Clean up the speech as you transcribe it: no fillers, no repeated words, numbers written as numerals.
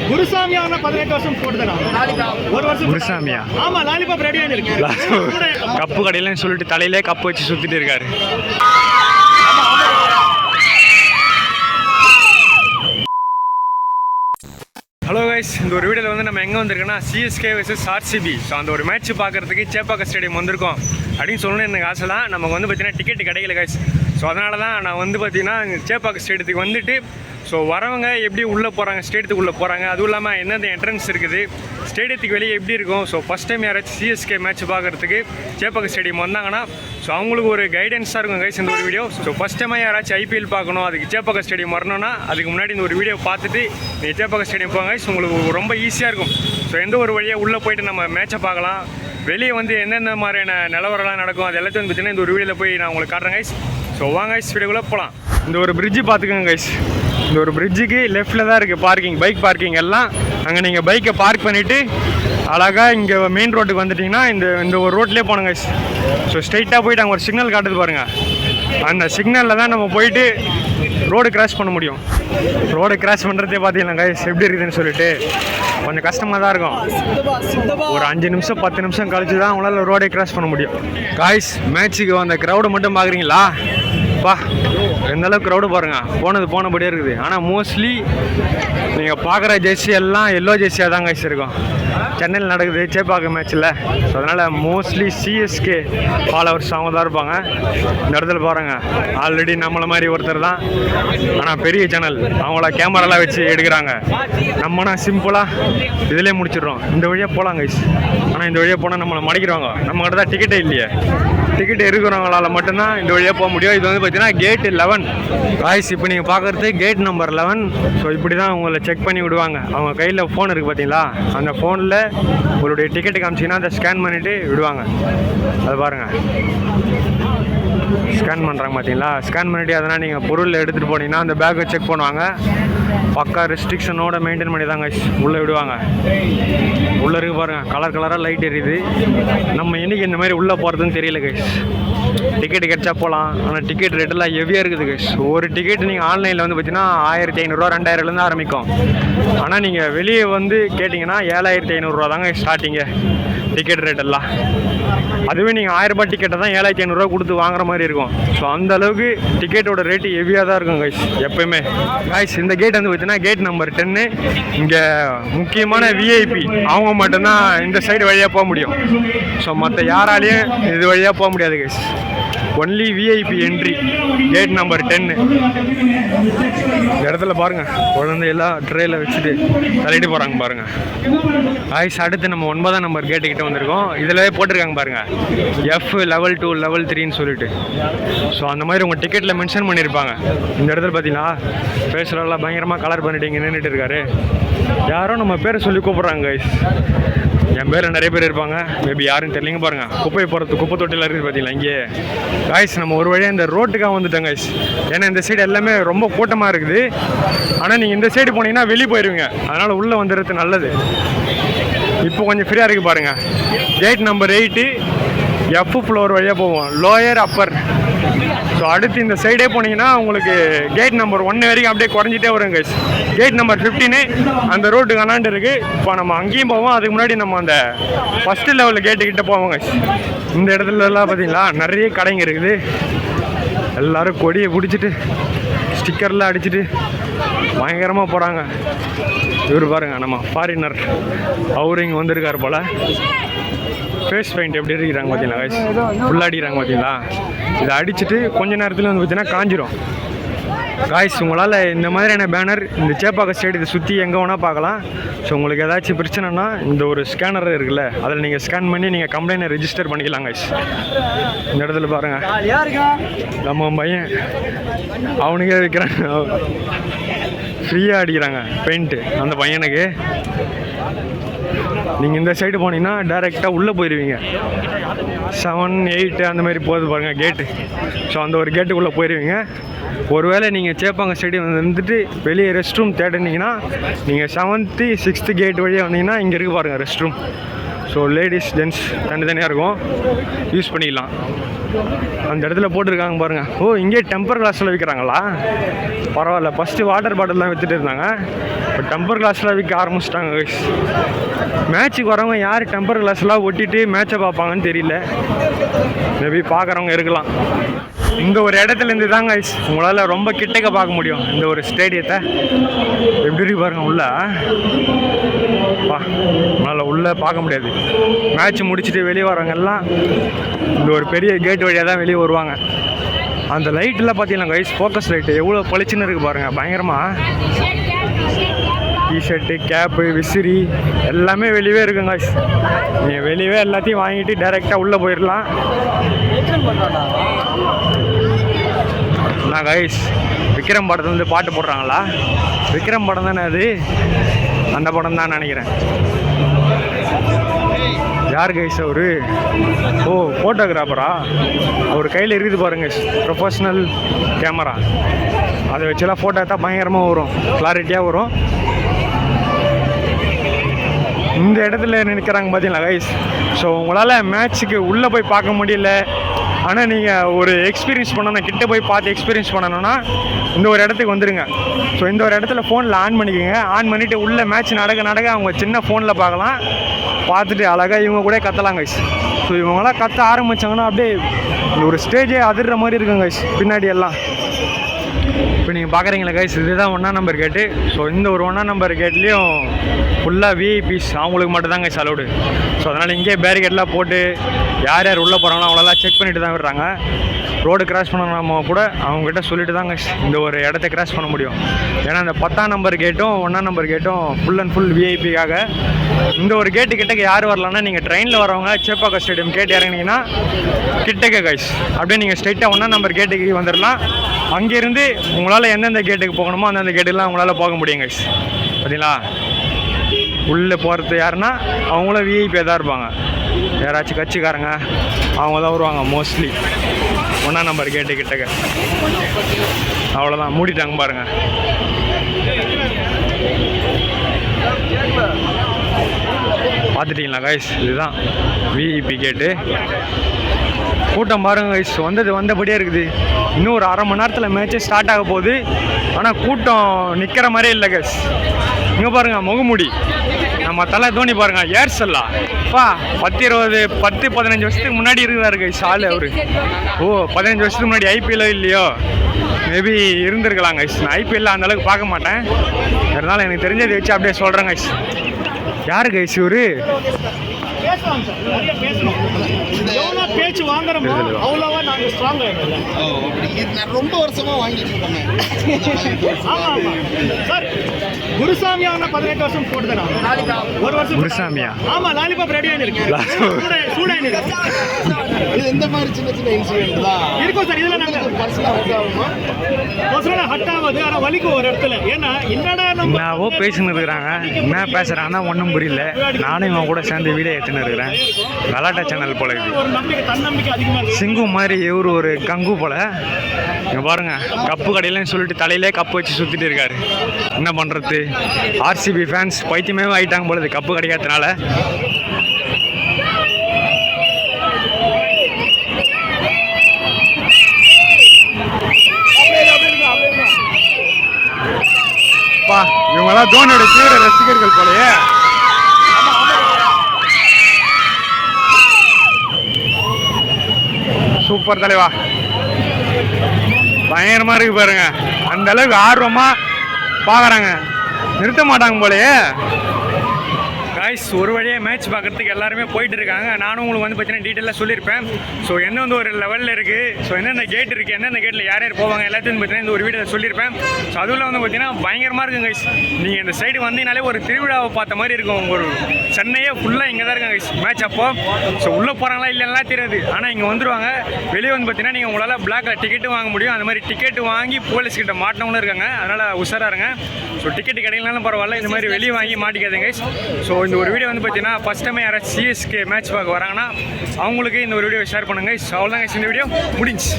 குருசாமி ஆனா 18 வருஷம் போட்டுதான் ஒரு வருஷம் குருசாமியா? ஆமா, லாலிபாப் ரெடியா இருக்கு. கப்பு கடையிலன்னு சொல்லிட்டு தலையிலே கப்பு வச்சு சுத்திட்டு இருக்காரு. ஹலோ கைஸ், இந்த ஒரு வீடியோவில் வந்து நம்ம எங்கே வந்திருக்கோன்னா சிஎஸ்கே vs ஆர்சிபி. ஸோ அந்த ஒரு மேட்ச் பார்க்குறதுக்கு சேப்பாக்கம் ஸ்டேடியம் வந்திருக்கோம் அப்படின்னு சொல்லணும்னு எனக்கு ஆசை தான். நமக்கு வந்து பார்த்தீங்கன்னா டிக்கெட் கிடைக்கல கைஸ். ஸோ அதனால தான் நான் வந்து பார்த்தீங்கன்னா சேப்பாக்கம் ஸ்டேடியத்துக்கு வந்துட்டு ஸோ வரவங்க எப்படி உள்ளே போகிறாங்க, ஸ்டேடியத்துக்கு உள்ளே போகிறாங்க, அதுவும் இல்லாமல் எந்தெந்த என்ட்ரன்ஸ் இருக்குது, ஸ்டேடியத்துக்கு வெளியே எப்படி இருக்கும். ஸோ ஃபஸ்ட் டைம் யாராச்சும் சிஎஸ்கே மேட்ச் பார்க்குறதுக்கு சேப்பாக்கம் ஸ்டேடியம் வந்தாங்கன்னா ஸோ அவங்களுக்கு ஒரு கைடன்ஸாக இருக்கும் கைஸ் இந்த ஒரு வீடியோ. ஸோ ஃபஸ்ட் டைமாக யாராச்சும் ஐபிஎல் பார்க்கணும், அதுக்கு சேப்பாக்கம் ஸ்டேடியம் வரணும்னா அதுக்கு முன்னாடி இந்த ஒரு வீடியோ பார்த்துட்டு நீங்கள் சேப்பாக்கம் ஸ்டேடியம் போங்க கைஸ். உங்களுக்கு ரொம்ப ஈஸியாக இருக்கும். ஸோ எந்த ஒரு வழியாக உள்ளே போய்ட்டு நம்ம மேட்சை பார்க்கலாம், வெளியே வந்து எந்தெந்த மாதிரியான நிலவரம்லாம் நடக்கும், அது எல்லாத்தையும் வந்து பார்த்தீங்கன்னா இந்த ஒரு வீடியோவில் போய் நான் உங்களுக்கு காட்டுறேன் கைஸ். ஸோ வாங்க கைஸ், வீடியோக்குள்ளே போகலாம். இந்த ஒரு பிரிட்ஜு பார்த்துக்கோங்க கைஸ். இந்த ஒரு பிரிட்ஜுக்கு லெஃப்ட்டில் தான் இருக்குது பார்க்கிங், பைக் பார்க்கிங் எல்லாம். அங்கே நீங்கள் பைக்கை பார்க் பண்ணிவிட்டு அழகாக இங்கே மெயின் ரோட்டுக்கு வந்துட்டிங்கன்னா இந்த ஒரு ரோட்லேயே போகணும் கைஸ். ஸோ ஸ்ட்ரைட்டாக போய்ட்டு அங்கே ஒரு சிக்னல் காட்டுது பாருங்கள். அந்த சிக்னலில் தான் நம்ம போயிட்டு ரோடு கிராஸ் பண்ண முடியும். ரோடு கிராஸ் பண்ணுறதே பார்த்தீங்கன்னா கைஸ் எப்படி இருக்குதுன்னு சொல்லிட்டு கொஞ்சம் கஷ்டமாக தான் இருக்கும். ஒரு 5 நிமிஷம் 10 நிமிஷம் கழிச்சு தான் அவங்களால ரோடே கிராஸ் பண்ண முடியும் கைஸ். மேட்ச்சுக்கு அந்த க்ரௌடை மட்டும் பார்க்குறீங்களா? எந்த அளவுக்கு க்ரௌடு பாருங்கள், போனபடியே இருக்குது. ஆனால் மோஸ்ட்லி நீங்கள் பார்க்குற ஜெர்சி எல்லாம் எல்லோ ஜெர்சியாக தான் கைஸ் இருக்கும். சென்னையில் நடக்குது சேப்பாக்கம் மேட்ச்சில். ஸோ அதனால் மோஸ்ட்லி சிஎஸ்கே ஃபாலோவர்ஸ் அவங்க தான் இருப்பாங்க. இந்த இடத்துல பாருங்கள், ஆல்ரெடி நம்மளை மாதிரி ஒருத்தர் தான், ஆனால் பெரிய சேனல், அவங்கள கேமராலாம் வச்சு எடுக்கிறாங்க. நம்மனா சிம்பிளாக இதிலே முடிச்சிடுறோம். இந்த வழியாக போகலாம் கைஸ். ஆனால் இந்த வழியாக போனால் நம்மளை மடிக்கிறாங்க. நம்மகிட்ட தான் டிக்கெட்டே இல்லையே. டிக்கெட் இருக்கிறவங்களால மட்டும்தான் இந்த வழியாக போக முடியும். இது வந்து பார்த்தீங்கன்னா கேட் 11 காய்ஸ். இப்போ நீங்கள் பார்க்குறது கேட் நம்பர் 11. ஸோ இப்படி தான் உங்களை செக் பண்ணி விடுவாங்க. அவங்க கையில் ஃபோன் இருக்குது பார்த்தீங்களா, அந்த ஃபோனில் உங்களுடைய டிக்கெட்டு காமிச்சிங்கன்னா அதை ஸ்கேன் பண்ணிவிட்டு விடுவாங்க. அது பாருங்கள், ஸ்கேன் பண்ணுறாங்க பார்த்தீங்களா. ஸ்கேன் பண்ணிவிட்டு அதனால் நீங்கள் பொருள் எடுத்துகிட்டு போனீங்கன்னா அந்த பேக்கை செக் பண்ணுவாங்க. பக்கா ரெஸ்ட்ரிக்ஷனோட மெயின்டைன் பண்ணி தாங்க உள்ளே விடுவாங்க. உள்ளே இருக்கு பாருங்கள், கலர் கலராக லைட் எரியுது. நம்ம என்றைக்கு இந்த மாதிரி உள்ளே போகிறதுன்னு தெரியல கைஸ். டிக்கெட்டு கிடச்சா போகலாம், ஆனால் டிக்கெட் ரேட்டெல்லாம் ஹெவியாக இருக்குது கைஸ். ஒரு டிக்கெட் நீங்கள் ஆன்லைனில் வந்து பார்த்தீங்கன்னா 1500 2000 ஆரம்பிக்கும். ஆனால் நீங்கள் வெளியே வந்து கேட்டிங்கன்னா 7500 தாங்க ஸ்டார்டிங்கு டிக்கெட் ரேட்டெல்லாம். அதுவே நீங்கள் 1000 ரூபாய் டிக்கெட்டை தான் 7500 கொடுத்து வாங்குற மாதிரி இருக்கும். ஸோ அந்த அளவுக்கு டிக்கெட்டோட ரேட்டு ஹெவியாக தான் இருக்கும் கைஸ் எப்போயுமே. கைஸ் இந்த கேட் வந்து பார்த்தீங்கன்னா கேட் நம்பர் 10. இங்கே முக்கியமான விஐபி அவங்க மட்டும்தான் இந்த சைடு வழியாக போக முடியும். ஸோ மற்ற யாராலையும் இது வழியாக போக முடியாது guys. Only VIP entry gate number 10. இந்த இடத்துல பாருங்கள், குழந்தையெல்லாம் ட்ரேயில் வச்சுட்டு தள்ளிட்டு போகிறாங்க பாருங்கள். கைஸ் அடுத்து நம்ம 9ஆம் நம்பர் கேட்டுக்கிட்ட வந்திருக்கோம். இதில் போட்டிருக்காங்க பாருங்கள், F level 2 level 3ன்னு சொல்லிட்டு. ஸோ அந்த மாதிரி உங்கள் டிக்கெட்டில் மென்ஷன் பண்ணியிருப்பாங்க. இந்த இடத்துல பார்த்தீங்கன்னா ஃபேஸ்லெல்லாம் பயங்கரமாக கலர் பண்ணிட்டு இங்கே நின்றுட்டு இருக்காரு. யாரும் நம்ம பேரை சொல்லி கூப்பிட்றாங்க கைஸ். என் பேரில் நிறைய பேர் இருப்பாங்க, மேபி யாருன்னு தெரியலிங்க பாருங்கள். குப்பை போகிறது குப்பை தொட்டியில் இருக்குது பார்த்தீங்களா இங்கே. காய்ஸ் நம்ம ஒரு வழியாக இந்த ரோட்டுக்காக வந்துட்டோம் கைஸ். ஏன்னா இந்த சைடு எல்லாமே ரொம்ப கூட்டமாக இருக்குது. ஆனால் நீங்கள் இந்த சைடு போனீங்கன்னா வெளியே போயிடுவீங்க. அதனால் உள்ளே வந்துடுறது நல்லது. இப்போ கொஞ்சம் ஃப்ரீயாக இருக்குது பாருங்கள். கேட் நம்பர் 8 F ஃப்ளோர் வழியாக போவோம், லோயர் அப்பர். ஸோ அடுத்து இந்த சைடே போனீங்கன்னா உங்களுக்கு கேட் நம்பர் 1 வரைக்கும் அப்படியே குறைஞ்சிட்டே வரும் கைஸ். கேட் நம்பர் 15 அந்த ரோட்டுக்கு அண்ணாண்டு இருக்குது. இப்போ நம்ம அங்கேயும் போவோம். அதுக்கு முன்னாடி நம்ம அந்த ஃபஸ்ட்டு லெவலில் கேட்டுக்கிட்ட போவோம் கைஸ். இந்த இடத்துலலாம் பார்த்தீங்களா நிறைய கடைங்க இருக்குது. எல்லோரும் கொடியை பிடிச்சிட்டு ஸ்டிக்கர்லாம் அடிச்சுட்டு பயங்கரமாக போகிறாங்க. இவர் பாருங்கள், நம்ம ஃபாரினர் அவரு இங்கே வந்திருக்காரு போல். ஃபேஸ் பெயிண்ட் எப்படி இருக்கிறாங்க பார்த்தீங்களா கைஸ், ஃபுல்லாக அடிக்கிறாங்க பார்த்தீங்களா. இதை அடிச்சுட்டு கொஞ்ச நேரத்தில் வந்து பார்த்தீங்கன்னா காஞ்சிரும் காய்ஸ். உங்களால் இந்த மாதிரியான பேனர் இந்த சேப்பாக்கம் ஸ்டேடியத்தை சுற்றி எங்கே வேணால் பார்க்கலாம். ஸோ உங்களுக்கு ஏதாச்சும் பிரச்சனைனா இந்த ஒரு ஸ்கேனர் இருக்குல்ல, அதில் நீங்கள் ஸ்கேன் பண்ணி நீங்கள் கம்ப்ளைண்ட்டை ரெஜிஸ்டர் பண்ணிக்கலாம் காய்ஸ். இந்த இடத்துல பாருங்கள், நம்ம பையன் அவனுக்கே வைக்கிறாங்க, ஃப்ரீயாக அடிக்கிறாங்க பெயிண்ட்டு அந்த பையனுக்கு. நீங்கள் இந்த சைடு போனீங்கன்னா டைரெக்டாக உள்ளே போயிடுவீங்க. 7, 8 அந்த மாதிரி போகுது பாருங்கள் கேட்டு. ஸோ அந்த ஒரு கேட்டுக்குள்ளே போயிடுவீங்க. ஒருவேளை நீங்கள் சேப்பாக்கம் ஸ்டேடியம் வந்துட்டு வெளியே ரெஸ்ட் ரூம் தேடினீங்கன்னா நீங்கள் 7th 6th கேட் வழியாக வந்தீங்கன்னா இங்கே இருக்குது பாருங்கள் rest room. So ladies gents தனித்தனியாக இருக்கும், யூஸ் பண்ணிக்கலாம். அந்த இடத்துல போட்டிருக்காங்க பாருங்க. ஓ, இங்கே டெம்பர் கிளாஸில் விற்கிறாங்களா? பரவாயில்ல. ஃபஸ்ட்டு வாட்டர் பாட்டில் தான் விற்றுட்டு இருந்தாங்க, இப்போ டெம்பர் கிளாஸில் விற்க ஆரம்பிச்சிட்டாங்க கைஸ். மேட்ச்சுக்கு வரவங்க யார் டெம்பர் கிளாஸ்லாம் ஒட்டிட்டு மேட்சை பார்ப்பாங்கன்னு தெரியல. மேபி பார்க்குறவங்க இருக்கலாம். இந்த ஒரு இடத்துலேருந்து தான் கைஸ் உங்களால் ரொம்ப கிட்டக்க பார்க்க முடியும் இந்த ஒரு ஸ்டேடியத்தை. எப்படி பாருங்க உள்ள உங்களால் உள்ளே பார்க்க முடியாது. மேட்ச் முடிச்சுட்டு வெளியே வரவங்க எல்லாம் இந்த ஒரு பெரிய கேட் வழியாக தான் வெளியே வருவாங்க. அந்த லைட்டெல்லாம் பார்த்தீங்கன்னா கைஸ், ஃபோக்கஸ் லைட்டு எவ்வளோ பளிச்சுன்னு இருக்குது பாருங்கள், பயங்கரமாக. டிஷர்ட்டு, கேப்பு, விசிறி எல்லாமே வெளியே இருக்குங்க கைஸ். நீங்கள் வெளியே எல்லாத்தையும் வாங்கிட்டு டைரெக்டாக உள்ளே போயிடலாம். நான் கைஸ் விக்ரம் படத்துலேருந்து பாட்டு போடுறாங்களா? விக்ரம் படம் தானே அது, அந்த படம் தான் நினைக்கிறேன். யார் கைஸ் அவரு? ஓ, ஃபோட்டோகிராஃபரா? அவர் கையில் இருக்குது பாருங்க, ப்ரொஃபஷ்னல் கேமரா. அதை வச்செல்லாம் ஃபோட்டோ எடுத்தால் பயங்கரமாக வரும், கிளாரிட்டியாக வரும். இந்த இடத்துல நிற்கிறாங்க பார்த்தீங்களா கைஸ். ஸோ உங்களால் மேட்ச்சுக்கு உள்ளே போய் பார்க்க முடியல, ஆனால் நீங்கள் ஒரு எக்ஸ்பீரியன்ஸ் பண்ணணும், கிட்டே போய் பார்த்து எக்ஸ்பீரியன்ஸ் பண்ணணும்னா இந்த ஒரு இடத்துக்கு வந்துடுங்க. ஸோ இந்த ஒரு இடத்துல ஃபோனில் ஆன் பண்ணிக்கோங்க. ஆன் பண்ணிவிட்டு உள்ளே மேட்ச் நடக்க அவங்க சின்ன ஃபோனில் பார்க்கலாம். பார்த்துட்டு அழகாக இவங்க கூட கத்தலாம் கைஸ். ஸோ இவங்களாம் கத்த ஆரம்பித்தாங்கன்னா அப்படியே ஒரு ஸ்டேஜே அதிர்ற மாதிரி இருக்குங்க கைஸ் பின்னாடி எல்லாம். இப்போ நீங்கள் பார்க்குறீங்களா கைஸ், இதுதான் 1ஆம் நம்பர் கேட்டு. ஸோ இந்த ஒரு 1ஆம் நம்பர் கேட்லேயும் ஃபுல்லாக விஐபிஸ் அவங்களுக்கு மட்டும்தாங்க கைஸ் அலௌடு. ஸோ அதனால் இங்கேயே பேரிகேட்லாம் போட்டு யார் யார் உள்ளே போகிறாங்களோ அவங்களெல்லாம் செக் பண்ணிட்டு தான் விடுறாங்க. ரோடு கிராஸ் பண்ணாம கூட அவங்ககிட்ட சொல்லிட்டு தாங்க இந்த ஒரு இடத்த கிராஸ் பண்ண முடியும். ஏன்னா இந்த 10ஆம் நம்பர் கேட்டும் 1ஆம் நம்பர் கேட்டும் ஃபுல் அண்ட் ஃபுல் விஐபிக்காக. இந்த ஒரு கேட்டு கிட்டக்க யார் வரலான்னா, நீங்கள் ட்ரெயினில் வரவங்க சேப்பாக்கம் ஸ்டேடியம் கேட்டு இறங்கினீங்கன்னா கிட்டக்க கைஸ் அப்படியே நீங்கள் ஸ்ட்ரைட்டாக 1ஆம் நம்பர் கேட்டுக்கு வந்துடலாம். அங்கேருந்து உங்களால் எந்தெந்த கேட்டுக்கு போகணுமோ அந்தந்த கேட்டுக்கெலாம் உங்களால் போக முடியும் கைஸ். பார்த்தீங்களா? உள்ளே போகிறது யாருன்னா அவங்களும் விஐபியாக தான் இருப்பாங்க. யாராச்சும் கட்சிக்காரங்க அவங்க தான் வருவாங்க மோஸ்ட்லி 1ஆம் நம்பர் கேட்டு கிட்டக்க. அவ்வளோதான், மூடிட்டாங்க பாருங்கள். பார்த்துட்டிங்களா கைஸ், இதுதான் விஐபி கேட்டு. கூட்டம் பாருங்க கைஸ், வந்தபடியே இருக்குது. இன்னும் ஒரு 1/2 மணி நேரத்தில் மேட்ச்சே ஸ்டார்ட் ஆக போகுது. ஆனால் கூட்டம் நிற்கிற மாதிரியே இல்லை கைஸ். இங்கே பாருங்கள் முகமூடி, நம்ம தலை தோனி பாருங்கள், ஏர்செல்லா பா 10-15 வருஷத்துக்கு முன்னாடி இருக்கிறாரு கைஸ் ஆள் அவர். ஓ, 15 வருஷத்துக்கு முன்னாடி ஐபிஎல்லோ இல்லையோ, மேபி இருந்திருக்கலாம் கைஸ். நான் ஐபிஎல்ல அந்தளவுக்கு பார்க்க மாட்டேன், இருந்தாலும் எனக்கு தெரிஞ்சதை வச்சு அப்படியே சொல்கிறேன் கைஸ். யாரு கைஸ் இவரு? பேசலாம் சார், நிறைய பேசணும். எவ்வளோ பேச்சு வாங்குறோமோ அவ்வளோவா நாங்கள் ஸ்ட்ராங் ஆகிடல. நான் ரொம்ப வருஷமாக வாங்கிட்டு இருக்கேன். ஆமாம் ஆமாம் சார். குருசாமி ஆனால் 18 வருஷம் போட்டு தரான். ஒரு வருஷம் குருசாமியா? ஆமாம், லாலிபாப் ரெடி ஆகிருக்கு, சூடாக இருக்கு. இது இந்த மாதிரி சின்ன இன்சிடென்ட் தான் இருக்கும் சார். இதில் நாங்கள் பர்சனலாக ஹட் ஆகுது, ஆனால் வலிக்கும் ஒரு இடத்துல. ஏன்னா என்னடா நம்ம என்னவோ பேசின்னு இருக்கிறாங்க, என்ன பேசுகிறாங்கன்னா ஒன்றும் புரியல. நானும் இவன் கூட சேர்ந்து வீடியோ எடுத்துன்னு இருக்கிறேன். கலாட்டா சேனல் போல இது. ஒரு நம்பிக்கை, தன்னம்பிக்கை அதிகமாக இருக்கு. சிங்கு மாதிரி இவரு ஒரு கங்கு போல. இங்கே பாருங்க, கப்பு கடையிலன்னு சொல்லிட்டு தலையிலே கப்பு வச்சு சுற்றிட்டு இருக்காரு. என்ன பண்ணுறது, ஆர்சிபி ஃபேன்ஸ் பைத்தியமே ஆகிட்டாங்க போல கப்பு கிடைக்காதனால. இவங்கெல்லாம் தோனியோட தீவிர ரசிகர்கள் போலயே. சூப்பர் தலைவா, பயங்கரமா இருக்கு பாருங்க. அந்த அளவுக்கு ஆர்வமா பாக்குறாங்க, நிறுத்த மாட்டாங்க போலயே. காய்ஸ், ஒரு வழியாக மேட்ச் பார்க்குறதுக்கு எல்லாருமே போயிட்டு இருக்காங்க. நானும் உங்களுக்கு வந்து பார்த்தீங்கன்னா டீட்டெயிலாக சொல்லியிருப்பேன். ஸோ என்ன வந்து ஒரு லெவலில் இருக்குது, ஸோ என்னென்ன கேட் இருக்குது, எந்தெந்த கேட்டில் யார் யார் போவாங்க எல்லாத்தையும் பார்த்தீங்கன்னா இந்த ஒரு வீடியோவில் சொல்லியிருப்பேன். ஸோ அதுவும் வந்து பார்த்தீங்கன்னா பயங்கரமாக இருக்கும் கைஸ். நீங்கள் இந்த சைடு வந்தீங்கனாலே ஒரு திருவிழாவை பார்த்த மாதிரி இருக்கும். ஒரு சென்னையே ஃபுல்லாக இங்கே தான் இருக்காங்க கைஸ் மேட்ச் அப்போ. ஸோ உள்ளே போகிறாங்களா இல்லைன்னா தெரியாது, ஆனால் இங்கே வந்துடுவாங்க. வெளியே வந்து பார்த்தீங்கன்னா நீங்கள் உங்களால் பிளாக்ல டிக்கெட்டு வாங்க முடியும். அந்த மாதிரி டிக்கெட்டு வாங்கி போலீஸ்கிட்ட மாட்டினவங்களும் இருக்காங்க, அதனால் உஷாராக இருங்க. ஸோ டிக்கெட்டு கிடைக்கலனாலும் பரவாயில்ல, இந்த மாதிரி வெளியே வாங்கி மாட்டிக்காதீங்க கைஸ். ஸோ இந்த ஒரு வீடியோ வந்து பார்த்தீங்கன்னா ஃபஸ்ட் டைம் யாராவது சிஎஸ்கே மேட்ச் பார்க்க வராங்கன்னா அவங்களுக்கு இந்த ஒரு வீடியோ ஷேர் பண்ணுங்க. ஸோ அவ்வளோதான் கைஸ், இந்த வீடியோ முடிஞ்சு.